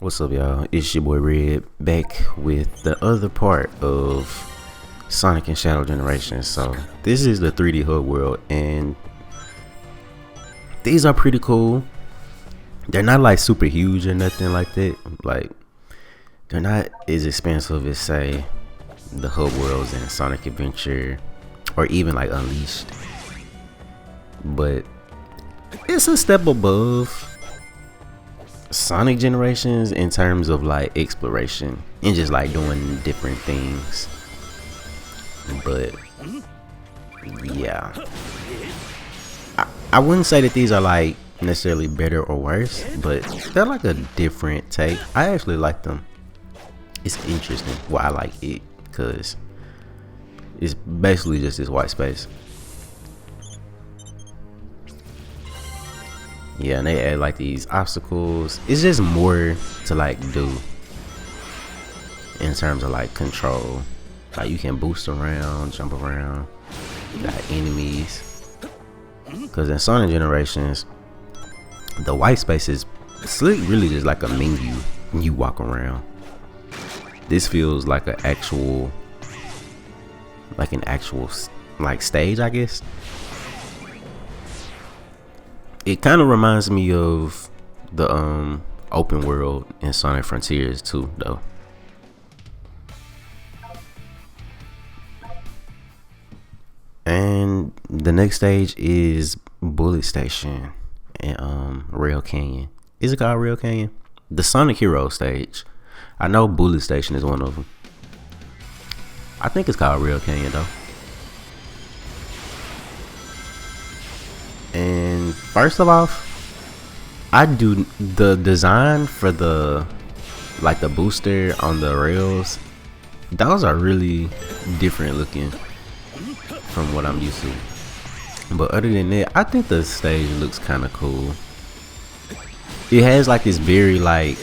What's up, y'all? It's your boy Red back with the other part of Sonic and Shadow Generation. So this is the 3D HUD world, and these are pretty cool. They're not like super huge or nothing like that. Like, they're not as expensive as, say, the HUD worlds in Sonic Adventure or even like Unleashed, but it's a step above Sonic Generations in terms of like exploration and just like doing different things. But yeah, I wouldn't say that these are like necessarily better or worse, but they're like a different take. I actually like them. It's interesting why I like it, because it's basically just this white space. Yeah, and they add like these obstacles. It's just more to like do in terms of like control. Like, you can boost around, jump around, you got enemies. Because in Sonic Generations, the white space is really just like a menu when you walk around. This feels like an actual like stage, I guess. It kind of reminds me of the open world in Sonic Frontiers too, though. And the next stage is Bullet Station and Rail Canyon. Is it called Rail Canyon? The Sonic Hero stage. I know Bullet Station is one of them. I think it's called Rail Canyon though. And first of all, I do the design for the booster on the rails. Those are really different looking from what I'm used to. But other than that, I think the stage looks kind of cool. It has like this very like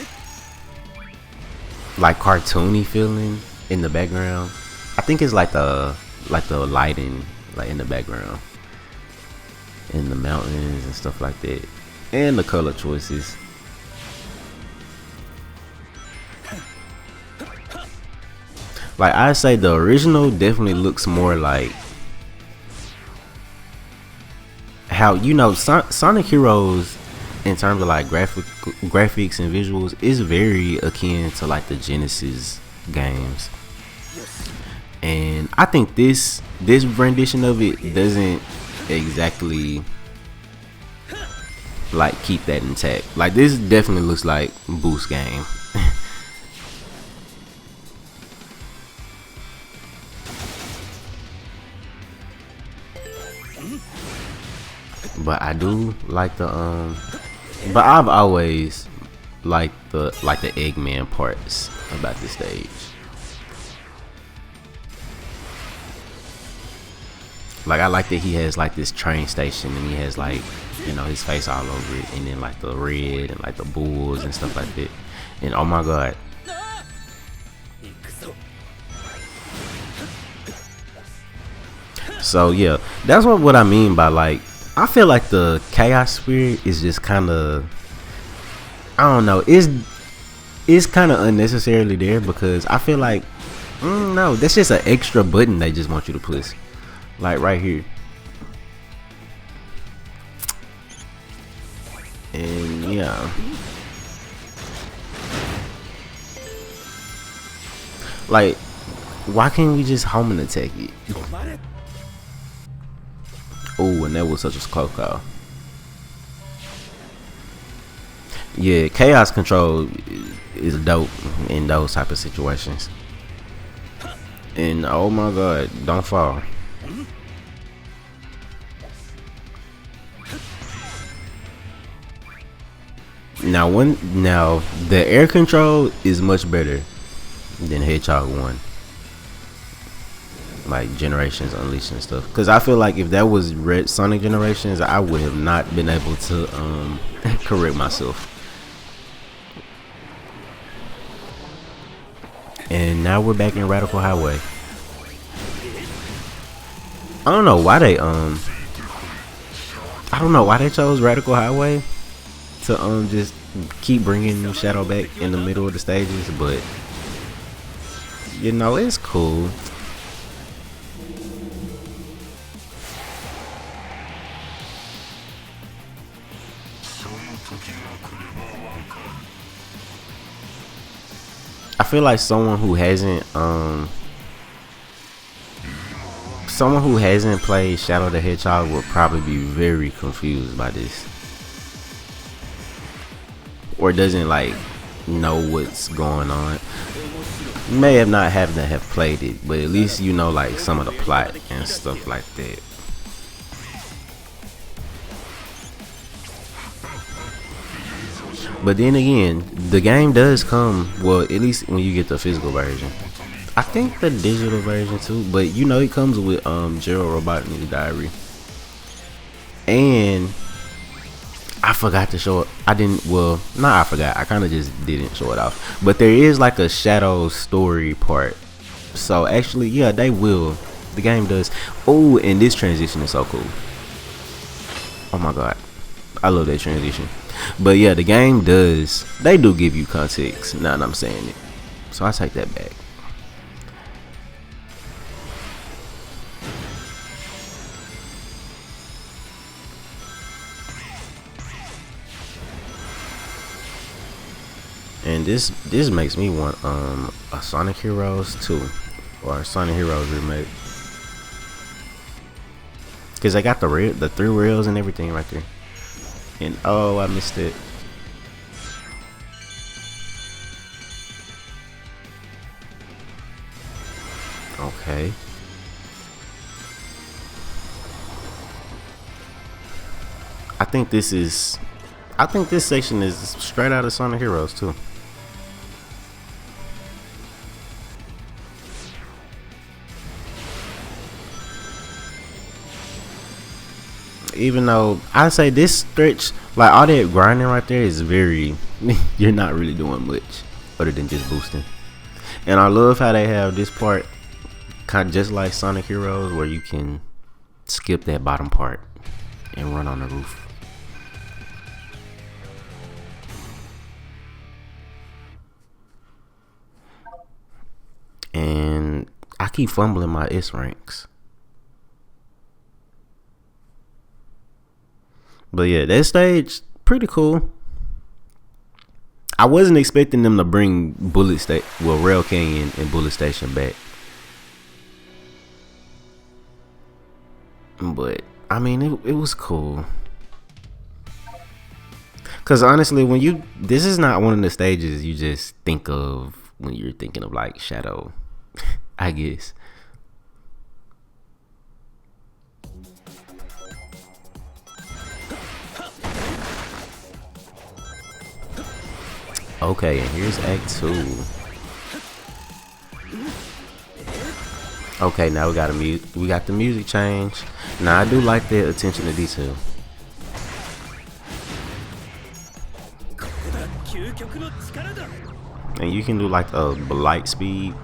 cartoony feeling in the background. I think it's like the lighting like in the background, in the mountains and stuff like that, and the color choices. Like, I say the original definitely looks more like how, you know, Sonic Heroes in terms of like graphics and visuals is very akin to like the Genesis games. And I think this rendition of it doesn't exactly like keep that intact. Like, this definitely looks like Boost game. But I do like the but I've always liked the Eggman parts about this stage. Like, I like that he has like this train station and he has like, you know, his face all over it, and then like the red and like the bulls and stuff like that. And oh my god, so yeah, that's what I mean by, like, I feel like the chaos spirit is just kind of, I don't know, it's kind of unnecessarily there, because I feel like no, that's just an extra button they just want you to push, like right here. And yeah, like, why can't we just home and attack it? Oh, and that was such a close call. Yeah, chaos control is dope in those type of situations. And oh my god, don't fall. Now the air control is much better than Hedgehog 1. Like Generations, Unleashed and stuff. Because I feel like if that was Red Sonic Generations, I would have not been able to correct myself. And now we're back in Radical Highway. I don't know why they chose Radical Highway to just keep bringing Shadow back in the middle of the stages, but you know, it's cool. I feel like someone who hasn't played Shadow the Hedgehog will probably be very confused by this, or doesn't like know what's going on. You may have not have to have played it, but at least you know like some of the plot and stuff like that. But then again, the game does come, well, at least when you get the physical version. I think the digital version too, but you know it comes with Gerald Robotnik's diary. And I forgot to show it. I didn't, well, not I forgot. I kind of just didn't show it off. But there is like a Shadow story part. So actually, yeah, they will. The game does. Oh, and this transition is so cool. Oh my god. I love that transition. But yeah, the game does. They do give you context now that I'm saying it. So I take that back. And this makes me want a Sonic Heroes 2 or a Sonic Heroes remake, cause I got the 3 rails and everything right there. And oh, I missed it. Okay. I think this section is straight out of Sonic Heroes too. Even though I say this stretch, like all that grinding right there is very, you're not really doing much other than just boosting. And I love how they have this part kind of just like Sonic Heroes, where you can skip that bottom part and run on the roof. And I keep fumbling my S ranks. But yeah, that stage pretty cool. I wasn't expecting them to bring Rail Canyon and Bullet Station back. But I mean, it was cool. Cause honestly, this is not one of the stages you just think of when you're thinking of like Shadow, I guess. Okay, and here's Act 2. Okay, now we got the music change. Now I do like the attention to detail. And you can do like a light speed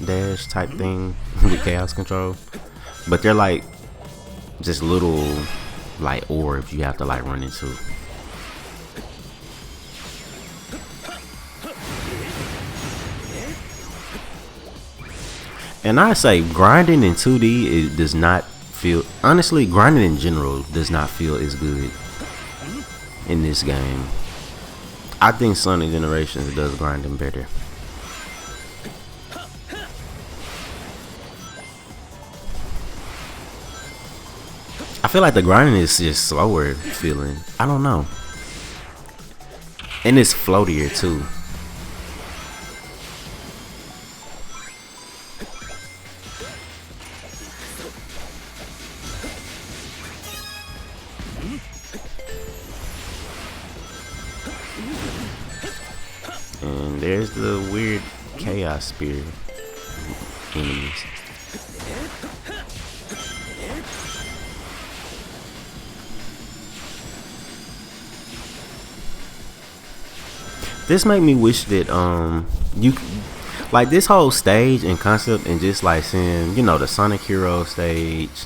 dash type thing with chaos control. But they're like just little like orbs you have to like run into. And I say grinding in 2D, it does not feel, honestly, grinding in general does not feel as good in this game. I think Sonic Generations does grinding better. I feel like the grinding is just slower feeling. I don't know. And it's floatier too. And there's the weird chaos spear enemies. This made me wish that you like this whole stage and concept, and just like seeing, you know, the Sonic Hero stage,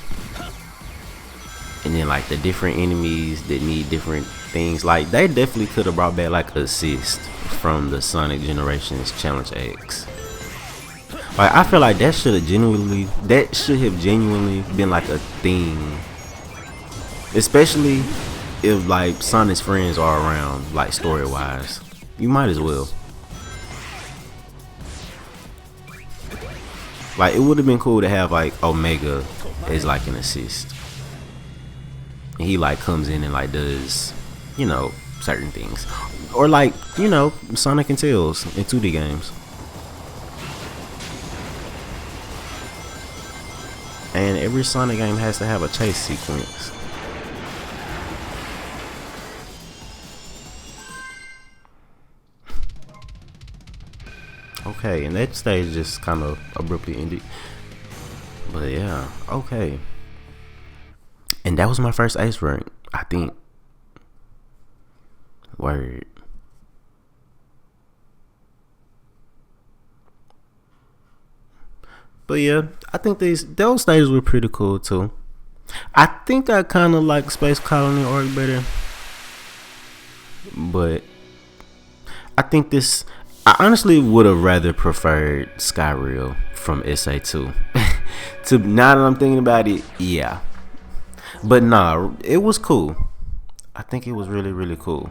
and then like the different enemies that need different things. Like they definitely could have brought back like assist from the Sonic Generations Challenge X. Like I feel like that should have genuinely been like a thing, especially if like Sonic's friends are around, like story wise. You might as well. Like it would have been cool to have like Omega as like an assist. And he like comes in and like does, you know, certain things. Or like, you know, Sonic and Tails in 2D games. And every Sonic game has to have a chase sequence. Okay, and that stage just kind of abruptly ended. But yeah, okay. And that was my first ace rank, I think. Word. But yeah, I think those stages were pretty cool too. I think I kind of like Space Colony arc better, but I think this. I honestly would have rather preferred Skyreal from SA2. To now that I'm thinking about it, yeah. But nah, it was cool. I think it was really, really cool.